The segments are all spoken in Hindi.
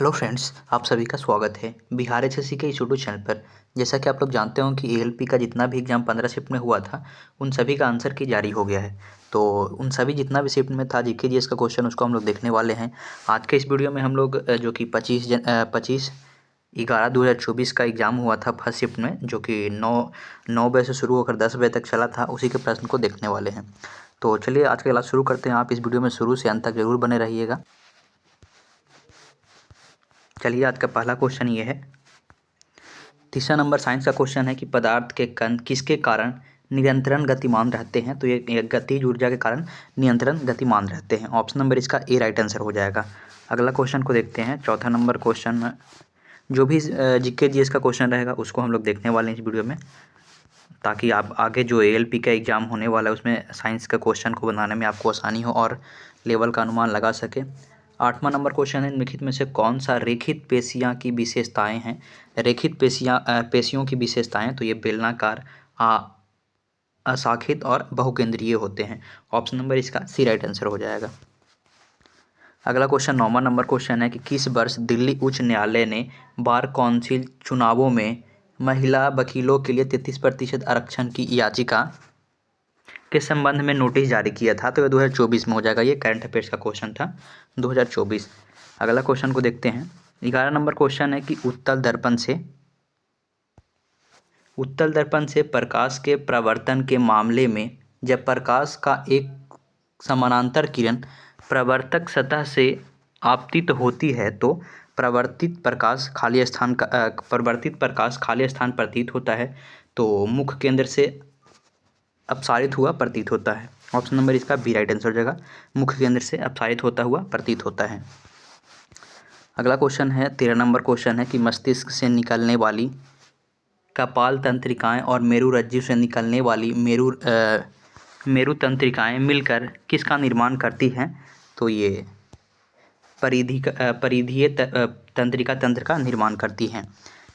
हेलो फ्रेंड्स, आप सभी का स्वागत है बिहार एचएससी के इस यूट्यूब चैनल पर। जैसा कि आप लोग जानते हो कि एएलपी का जितना भी एग्ज़ाम 15 शिफ्ट में हुआ था, उन सभी का आंसर की जारी हो गया है। तो उन सभी जितना भी शिफ्ट में था जीके जीएस का क्वेश्चन, उसको हम लोग देखने वाले हैं आज के इस वीडियो में। हम लोग जो कि 25/11/2024 का एग्ज़ाम हुआ था फर्स्ट शिफ्ट में, जो कि 9 बजे से शुरू होकर 10 बजे तक चला था, उसी के प्रश्न को देखने वाले हैं। तो चलिए आज का क्लास शुरू करते हैं। आप इस वीडियो में शुरू से अंत तक जरूर बने रहिएगा। चलिए आज का पहला क्वेश्चन ये है, तीसरा नंबर साइंस का क्वेश्चन है कि पदार्थ के कण किसके कारण निरंतरण गतिमान रहते हैं। तो ये गतिज ऊर्जा के कारण निरंतरण गतिमान रहते हैं। ऑप्शन नंबर इसका ए राइट आंसर हो जाएगा। अगला क्वेश्चन को देखते हैं। चौथा नंबर क्वेश्चन में जो भी जीके जीएस का क्वेश्चन रहेगा उसको हम लोग देखने वाले हैं इस वीडियो में, ताकि आप आगे जो एएलपी का एग्ज़ाम होने वाला है उसमें साइंस के क्वेश्चन को बनाने में आपको आसानी हो और लेवल का अनुमान लगा सके। आठवां नंबर क्वेश्चन है, निम्नलिखित में से कौन सा रेखित पेशियाँ की विशेषताएं हैं। रेखित पेशियों की विशेषताएं, तो ये बेलनाकार, अशाखित और बहुकेंद्रीय होते हैं। ऑप्शन नंबर इसका सी राइट आंसर हो जाएगा। अगला क्वेश्चन 9वां नंबर क्वेश्चन है कि किस वर्ष दिल्ली उच्च न्यायालय ने बार काउंसिल चुनावों में महिला वकीलों के लिए 33% आरक्षण की याचिका के संबंध में नोटिस जारी किया था। तो ये 2024 में हो जाएगा। ये करंट अफेयर्स का क्वेश्चन था 2024। अगला क्वेश्चन को देखते हैं। 11 नंबर क्वेश्चन है कि उत्तल दर्पण से प्रकाश के प्रवर्तन के मामले में जब प्रकाश का एक समानांतर किरण प्रवर्तक सतह से आपतित होती है तो परिवर्तित प्रकाश खाली स्थान प्रतीत होता है, तो मुख्य केंद्र से अपसारित हुआ प्रतीत होता है। ऑप्शन नंबर इसका बी राइट आंसर हो जाएगा। मुख्य केंद्र से अपसारित होता हुआ प्रतीत होता है। अगला क्वेश्चन है 13 नंबर क्वेश्चन है कि मस्तिष्क से निकलने वाली कपाल तंत्रिकाएं और मेरुरज्जु से निकलने वाली मेरु तंत्रिकाएं मिलकर किसका निर्माण करती हैं। तो ये परिधीय तंत्रिका तंत्र का निर्माण करती हैं।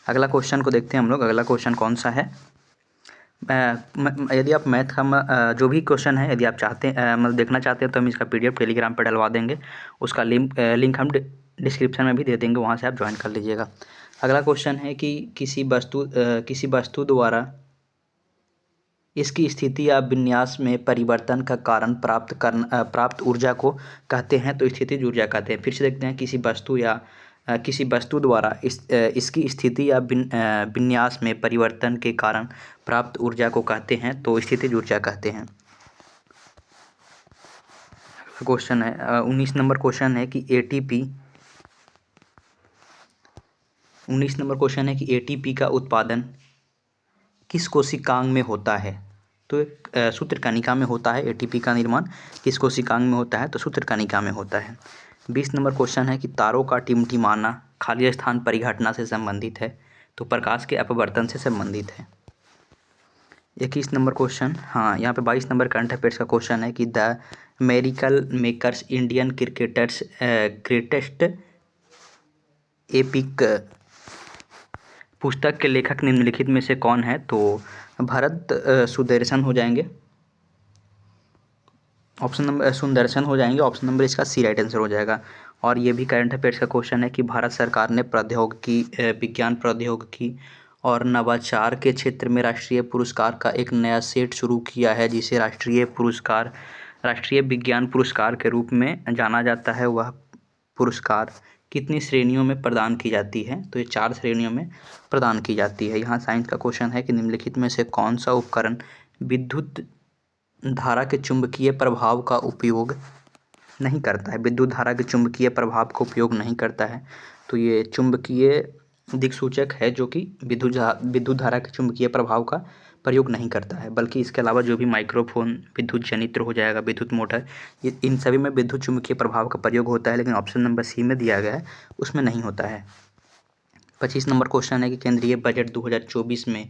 अगला क्वेश्चन को देखते हैं हम लोग। अगला क्वेश्चन कौन सा है, यदि आप मैथ का जो भी क्वेश्चन है यदि आप चाहते हैं मतलब देखना चाहते हैं तो हम इसका पीडीएफ टेलीग्राम पर डलवा देंगे। उसका लिंक हम डिस्क्रिप्शन में भी दे देंगे, वहाँ से आप ज्वाइन कर लीजिएगा। अगला क्वेश्चन है कि किसी वस्तु द्वारा इसकी स्थिति या विन्यास में परिवर्तन का कारण प्राप्त ऊर्जा को कहते हैं। तो स्थितिज ऊर्जा कहते हैं। फिर से देखते हैं, किसी वस्तु द्वारा इसकी स्थिति या विन्यास में परिवर्तन के कारण प्राप्त ऊर्जा को कहते हैं। तो स्थितिज ऊर्जा कहते हैं। क्वेश्चन है 19 नंबर क्वेश्चन है कि एटीपी का उत्पादन किस कोशिकांग में होता है। तो एक सूत्रकणिका में होता है। एटीपी का निर्माण किस कोशिकांग में होता है। तो सूत्रकणिका में होता है। 20 नंबर क्वेश्चन है कि तारों का टिमटिमाना खाली स्थान परिघटना से संबंधित है। तो प्रकाश के अपवर्तन से संबंधित है। 21 नंबर क्वेश्चन, हाँ यहाँ पे 22 नंबर करंट अफेयर्स का क्वेश्चन है कि the miracle makers Indian cricketers greatest epic पुस्तक के लेखक निम्नलिखित में से कौन है। तो भरत सुदर्शन हो जाएंगे। ऑप्शन नंबर सुदर्शन हो जाएंगे। ऑप्शन नंबर इसका सी राइट आंसर हो जाएगा। और ये भी करंट अफेयर्स का क्वेश्चन है कि भारत सरकार ने विज्ञान प्रौद्योगिकी और नवाचार के क्षेत्र में राष्ट्रीय पुरस्कार का एक नया सेट शुरू किया है, जिसे राष्ट्रीय विज्ञान पुरस्कार के रूप में जाना जाता है। वह पुरस्कार कितनी श्रेणियों में प्रदान की जाती है। तो ये 4 श्रेणियों में प्रदान की जाती है। यहाँ साइंस का क्वेश्चन है कि निम्नलिखित में से कौन सा उपकरण विद्युत धारा के चुंबकीय प्रभाव का उपयोग नहीं करता है। विद्युत धारा के चुंबकीय प्रभाव का उपयोग नहीं करता है। तो ये चुंबकीय दिक्सूचक है जो कि विद्युत धारा के चुंबकीय प्रभाव का प्रयोग नहीं करता है, बल्कि इसके अलावा जो भी माइक्रोफोन, विद्युत जनित्र हो जाएगा, विद्युत मोटर, इन सभी में विद्युत चुंबकीय प्रभाव का प्रयोग होता है। लेकिन ऑप्शन नंबर सी में दिया गया है उसमें नहीं होता है। 25 नंबर क्वेश्चन है कि केंद्रीय बजट 2024 में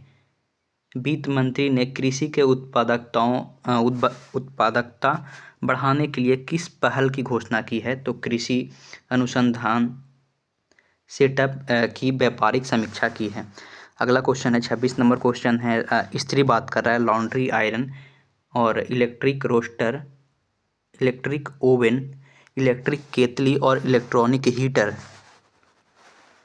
वित्त मंत्री ने कृषि के उत्पादकता बढ़ाने के लिए किस पहल की घोषणा की है। तो कृषि अनुसंधान सेटअप की व्यापारिक समीक्षा की है। अगला क्वेश्चन है 26 नंबर क्वेश्चन है, स्त्री बात कर रहा है, लॉन्ड्री आयरन और electric roaster, electric oven, electric केतली और इलेक्ट्रॉनिक हीटर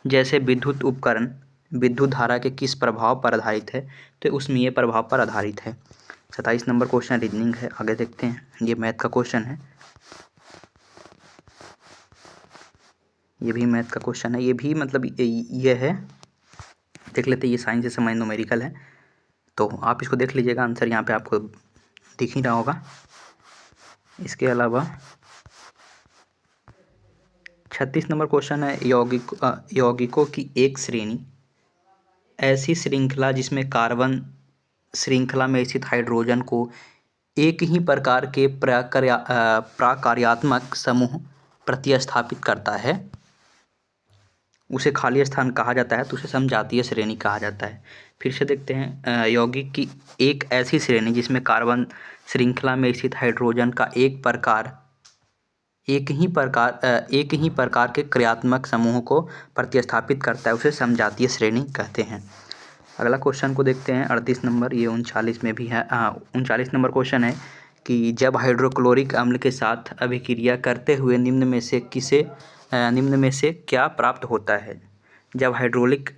जैसे विद्युत उपकरण विद्युत धारा के किस प्रभाव पर आधारित है, तो उसमें ये प्रभाव पर आधारित है। 27 नंबर क्वेश्चन रीजनिंग है, आगे देखते हैं। ये मैथ का क्वेश्चन है, ये भी मैथ का क्वेश्चन है। ये भी मतलब ये है, देख लेते हैं। ये साइंस से समझ न्यूमेरिकल है, तो आप इसको देख लीजिएगा। आंसर यहाँ पे आपको दिख ही रहा होगा। इसके अलावा 36 नंबर क्वेश्चन है, यौगिकों की एक श्रेणी, ऐसी श्रृंखला जिसमें कार्बन श्रृंखला में स्थित हाइड्रोजन को एक ही प्रकार के प्रकार्यात्मक समूह प्रतिस्थापित करता है, उसे खाली स्थान कहा जाता है, तो उसे समजातीय श्रेणी कहा जाता है। फिर से देखते हैं, यौगिक की एक ऐसी श्रेणी जिसमें कार्बन श्रृंखला में स्थित हाइड्रोजन का एक ही प्रकार के क्रियात्मक समूह को प्रतिस्थापित करता है, उसे समजातीय श्रेणी कहते हैं। अगला क्वेश्चन को देखते हैं, 38 नंबर। ये 39 में भी है। 39 नंबर क्वेश्चन है कि जब हाइड्रोक्लोरिक अम्ल के साथ अभिक्रिया करते हुए निम्न में से क्या प्राप्त होता है। जब हाइड्रोक्लोरिक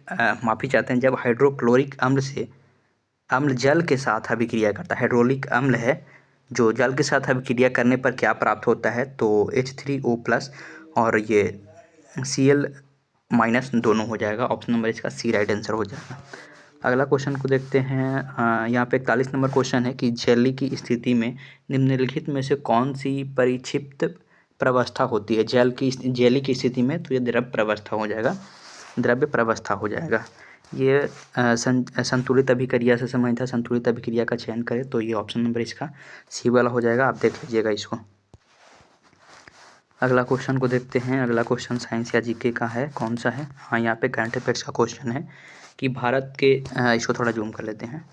अम्ल जल के साथ अभिक्रिया करता है, हाइड्रोलिक अम्ल है जो जल के साथ अभिक्रिया करने पर क्या प्राप्त होता है, तो H3O+ और ये Cl- दोनों हो जाएगा। ऑप्शन नंबर इसका सी राइट आंसर हो जाएगा। अगला क्वेश्चन को देखते हैं। यहाँ पे 41 नंबर क्वेश्चन है कि जेली की स्थिति में निम्नलिखित में से कौन सी परिक्षिप्त प्रवस्था होती है। जेली की स्थिति में तो ये द्रव्य प्रवस्था हो जाएगा। ये संतुलित अभिक्रिया से संबंधित है। संतुलित अभिक्रिया का चयन करें तो ये ऑप्शन नंबर इसका सी वाला हो जाएगा। आप देख लीजिएगा इसको। अगला क्वेश्चन को देखते हैं। अगला क्वेश्चन साइंस या जीके का है, कौन सा है। हाँ, यहाँ पे करंट अफेयर्स का क्वेश्चन है कि भारत के इसको थोड़ा जूम कर लेते हैं।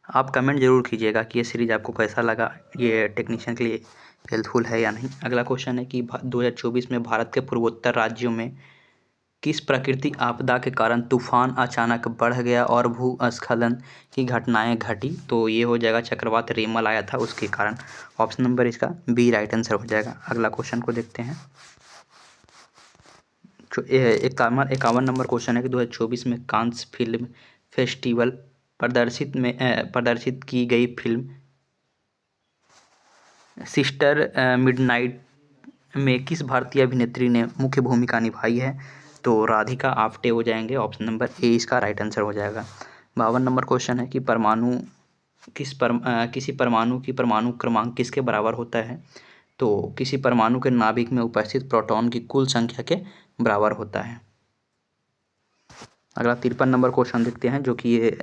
आप कमेंट जरूर कीजिएगा कि ये सीरीज आपको कैसा लगा, ये टेक्नीशियन के लिए हेल्पफुल है या नहीं। अगला क्वेश्चन है कि 2024 में भारत के पूर्वोत्तर राज्यों में किस प्राकृतिक आपदा के कारण तूफान अचानक बढ़ गया और भूस्खलन की घटनाएं घटी, तो ये हो जाएगा चक्रवात रेमल आया था उसके कारण। ऑप्शन नंबर इसका बी राइट आंसर हो जाएगा। अगला क्वेश्चन को देखते हैं। 51 नंबर क्वेश्चन है कि 2024 में कांस फिल्म फेस्टिवल प्रदर्शित की गई फिल्म सिस्टर मिडनाइट में किस भारतीय अभिनेत्री ने मुख्य भूमिका निभाई है, तो राधिका आप्टे हो जाएंगे। ऑप्शन नंबर ए इसका राइट आंसर हो जाएगा। 52 नंबर क्वेश्चन है कि किसी परमाणु की परमाणु क्रमांक किसके बराबर होता है, तो किसी परमाणु के नाभिक में उपस्थित प्रोटॉन की कुल संख्या के बराबर होता है। अगला 53 नंबर क्वेश्चन देखते हैं, जो कि ये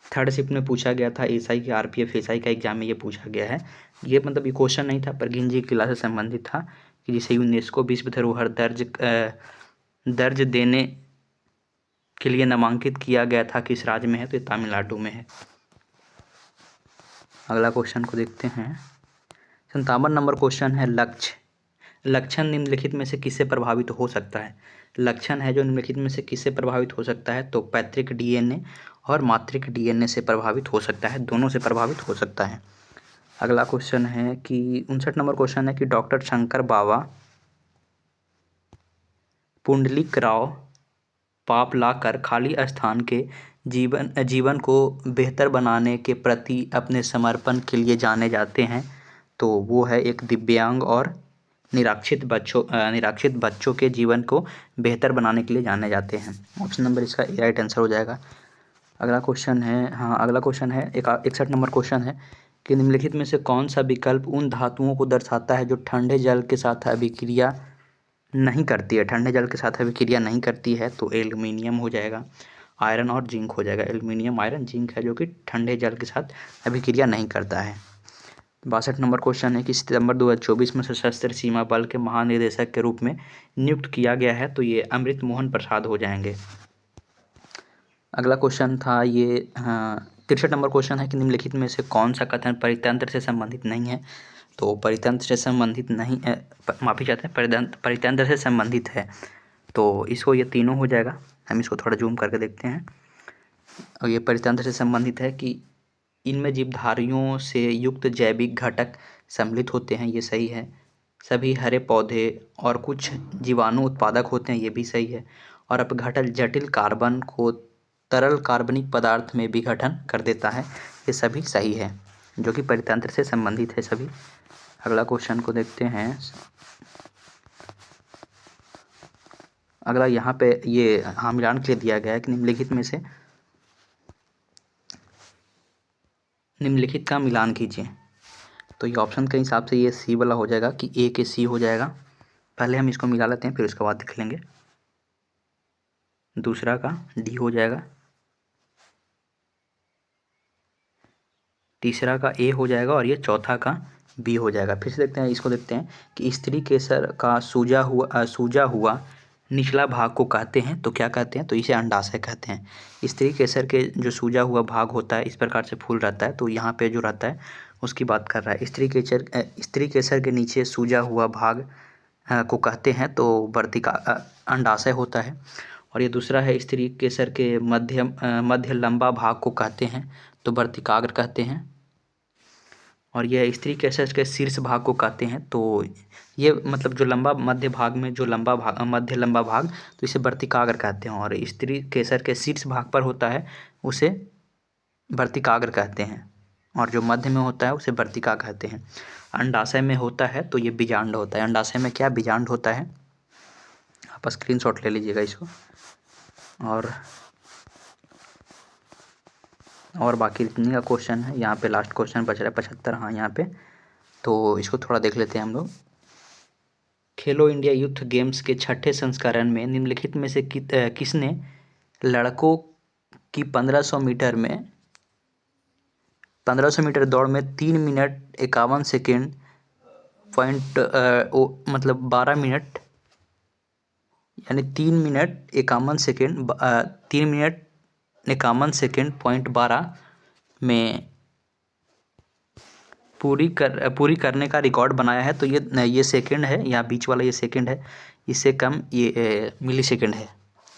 थर्ड शिफ्ट में पूछा गया था। एसआई के आरपीएफ एसआई का एग्जाम में ये पूछा गया है। ये मतलब ये क्वेश्चन नहीं था, पर गिंजी किला से संबंधित था कि जिसे यूनेस्को विश्व धरोहर दर्ज देने के लिए नामांकित किया गया था, किस राज्य में है, तो ये तमिलनाडु में है। अगला क्वेश्चन को देखते हैं। 57 नंबर क्वेश्चन है, लक्षण निम्नलिखित में से किससे प्रभावित हो सकता है। लक्षण है जो निम्नलिखित में से किससे प्रभावित हो सकता है, तो पैतृक डीएनए और मातृक डीएनए से प्रभावित हो सकता है, दोनों से प्रभावित हो सकता है। अगला क्वेश्चन है कि 59 नंबर क्वेश्चन है कि डॉक्टर शंकर बाबा पुंडलिकराव पाप लाकर खाली स्थान के जीवन को बेहतर बनाने के प्रति अपने समर्पण के लिए जाने जाते हैं, तो वो है एक दिव्यांग और निराक्षित बच्चों के जीवन को बेहतर बनाने के लिए जाने जाते हैं। ऑप्शन नंबर इसका ए राइट आंसर हो जाएगा। अगला क्वेश्चन है, हाँ अगला क्वेश्चन है 61 नंबर क्वेश्चन है कि निम्नलिखित में से कौन सा विकल्प उन धातुओं को दर्शाता है जो ठंडे जल के साथ अभिक्रिया नहीं करती है। ठंडे जल के साथ अभिक्रिया नहीं करती है, तो एल्यूमिनियम हो जाएगा, आयरन और जिंक हो जाएगा। एल्यूमिनियम, आयरन, जिंक है जो कि ठंडे जल के साथ अभिक्रिया नहीं करता है। 62 नंबर क्वेश्चन है कि सितंबर 2024 में सशस्त्र सीमा बल के महानिदेशक के रूप में नियुक्त किया गया है, तो ये अमृत मोहन प्रसाद हो जाएंगे। अगला क्वेश्चन था ये 63 नंबर क्वेश्चन है कि निम्नलिखित में से कौन सा कथन परितंत्र से संबंधित नहीं है, तो परितंत्र से संबंधित नहीं है, माफी चाहते हैं, परितंत्र से संबंधित है, तो इसको ये तीनों हो जाएगा। हम इसको थोड़ा जूम करके देखते हैं। और ये परितंत्र से संबंधित है कि इनमें जीवधारियों से युक्त जैविक घटक सम्मिलित होते हैं, ये सही है। सभी हरे पौधे और कुछ जीवाणु उत्पादक होते हैं, ये भी सही है। और अपघटन जटिल कार्बन को तरल कार्बनिक पदार्थ में विघटन कर देता है, ये सभी सही है, जो कि परितंत्र से संबंधित है सभी। अगला क्वेश्चन को देखते हैं। अगला यहाँ पे ये मिलान के लिए दिया गया है कि निम्नलिखित का मिलान कीजिए। तो ये ऑप्शन के हिसाब से ये सी वाला हो जाएगा कि ए के सी हो जाएगा। पहले हम इसको मिला लेते हैं, फिर उसके बाद देख लेंगे। दूसरा का डी हो जाएगा, तीसरा का ए हो जाएगा और ये चौथा का बी हो जाएगा। फिर से देखते हैं, इसको देखते हैं कि स्त्री केसर का सूजा हुआ निचला भाग को कहते हैं, तो क्या कहते हैं? तो इसे अंडाशय कहते हैं। स्त्री केसर के जो सूजा हुआ भाग होता है, इस प्रकार से फूल रहता है, तो यहाँ पे जो रहता है उसकी बात कर रहा है। स्त्री केसर के नीचे सूजा हुआ भाग को कहते हैं, तो वर्तिका अंडाशय होता है। और ये दूसरा है, स्त्री केसर के मध्य लंबा भाग को कहते हैं, तो वर्तिकाग्र कहते हैं। और यह स्त्री केसर के शीर्ष भाग को कहते हैं, तो ये मतलब जो लंबा मध्य भाग में जो लंबा भाग मध्य लंबा भाग, तो इसे वर्तिकाग्र कहते हैं। और स्त्री केसर के शीर्ष भाग पर होता है उसे वर्तिकाग्र कहते हैं, और जो मध्य में होता है उसे वर्तिका कहते हैं। अंडाशय में होता है तो ये बीजांड होता है। अंडाशय में क्या बीजांड होता है, आप स्क्रीनशॉट ले लीजिएगा इसको। और बाकी इतनी का क्वेश्चन है, यहाँ पे लास्ट क्वेश्चन बच रहा है 75, हाँ यहाँ पे, तो इसको थोड़ा देख लेते हैं हम लोग। खेलो इंडिया यूथ गेम्स के 6ठे संस्करण में निम्नलिखित में से किसने लड़कों की 1500 मीटर दौड़ में 3 मिनट 51 सेकेंड मतलब 12 मिनट, यानी 3 मिनट 51 सेकेंड 3 मिनट 51 सेकेंड .12 में पूरी करने का रिकॉर्ड बनाया है। तो ये सेकंड है, यहाँ बीच वाला ये सेकंड है, इससे कम ये मिली सेकंड है।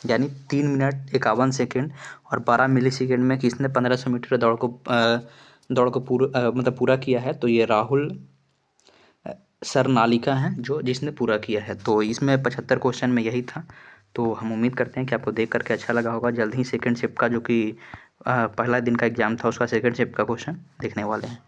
यानी 3 मिनट 51 सेकेंड और 12 मिली सेकेंड में किसने 1500 मीटर दौड़ को पूरा किया है? तो ये राहुल सरनालिका हैं जिसने पूरा किया है। तो इसमें 75 क्वेश्चन में यही था। तो हम उम्मीद करते हैं कि आपको देख करके अच्छा लगा होगा। जल्द ही सेकंड शिफ्ट का जो कि पहला दिन का एग्ज़ाम था, उसका सेकंड शिफ्ट का क्वेश्चन देखने वाले हैं।